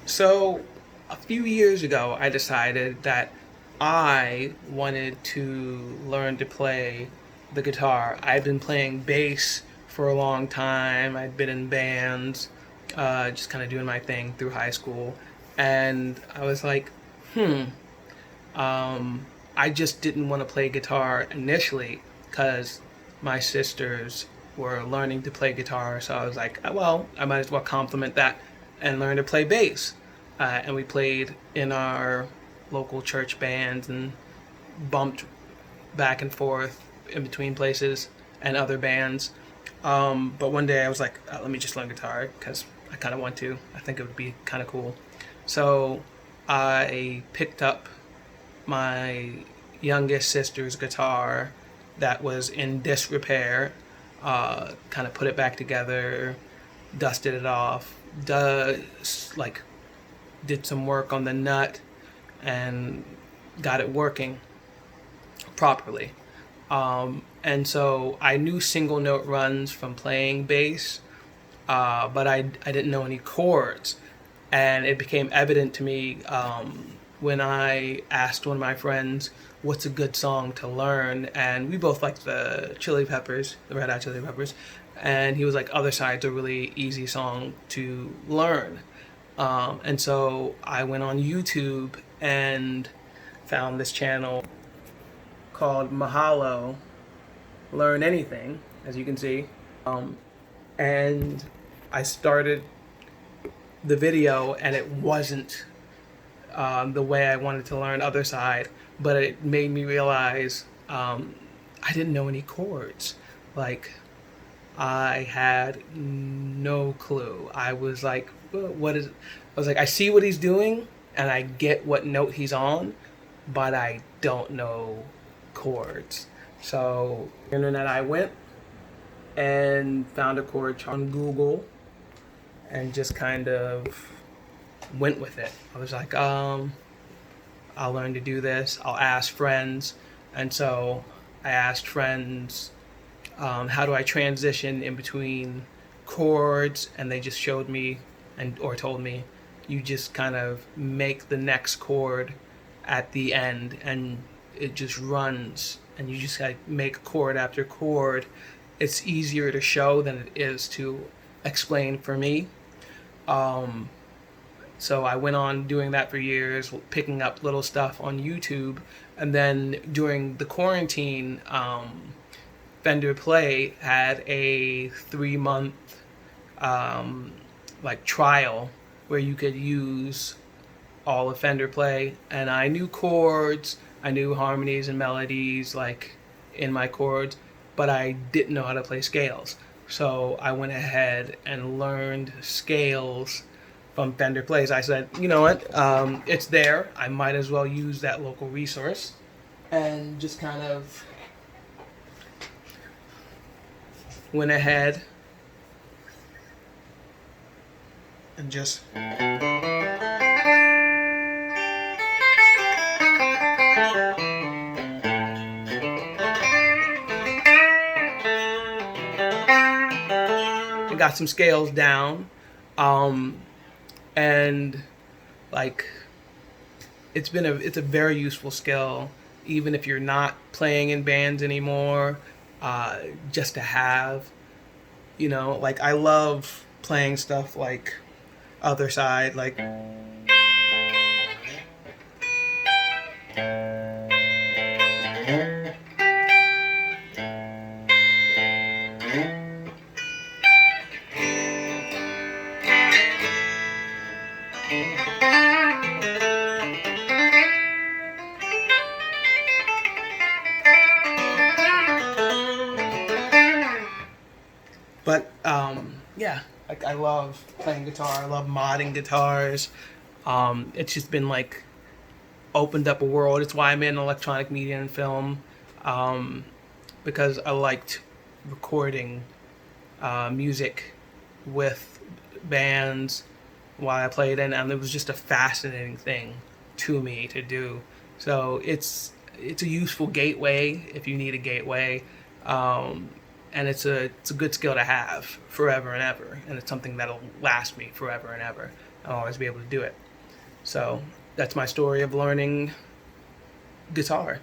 So, a few years ago, I decided that I wanted to learn to play the guitar. I've been playing bass for a long time. I'd been in bands, just kind of doing my thing through high school. And I was like, hmm, I just didn't want to play guitar initially because my sisters were learning to play guitar. So I was like, well, I might as well complement that and learn to play bass. And we played in our local church bands and bumped back and forth in between places and other bands. But one day I was like, let me just learn guitar because I kind of want to. I think it would be kind of cool. So I picked up my youngest sister's guitar that was in disrepair, kind of put it back together, dusted it off, like did some work on the nut, and got it working properly. And so I knew single note runs from playing bass, but I didn't know any chords. And it became evident to me when I asked one of my friends, what's a good song to learn? And we both liked the Chili Peppers, the Red Hot Chili Peppers. And he was like, Other Side's a really easy song to learn. And so I went on YouTube and found this channel called Mahalo Learn Anything, as you can see. And I started the video, and it wasn't the way I wanted to learn Other Side, but it made me realize I didn't know any chords. Like, I had no clue. I was like, what is. I was like, I see what he's doing, and I get what note he's on, but I don't know chords. So, internet I went and found a chord chart on Google and just kind of went with it. I was like, I'll learn to do this. I'll ask friends. And so I asked friends, how do I transition in between chords? And they just showed me or told me, you just kind of make the next chord at the end and it just runs. And you just like make chord after chord. It's easier to show than it is to explain for me. So I went on doing that for years, picking up little stuff on YouTube. And then during the quarantine, Fender Play had a 3-month like trial where you could use all of Fender Play. And I knew chords, I knew harmonies and melodies like in my chords, but I didn't know how to play scales. So I went ahead and learned scales from Fender Plays. I said, you know what, it's there. I might as well use that local resource, and just kind of went ahead and just got some scales down. And like it's a very useful skill, even if you're not playing in bands anymore, just to have. Like I love playing stuff like Other Side, like but yeah, like I love playing guitar. I love modding guitars. It's just been like opened up a world. It's why I'm in electronic media and film, because I liked recording music with bands while I played in, and it was just a fascinating thing to me to do. So it's a useful gateway if you need a gateway, and it's a good skill to have forever and ever, and it's something that'll last me forever and ever. I'll always be able to do it. So that's my story of learning guitar.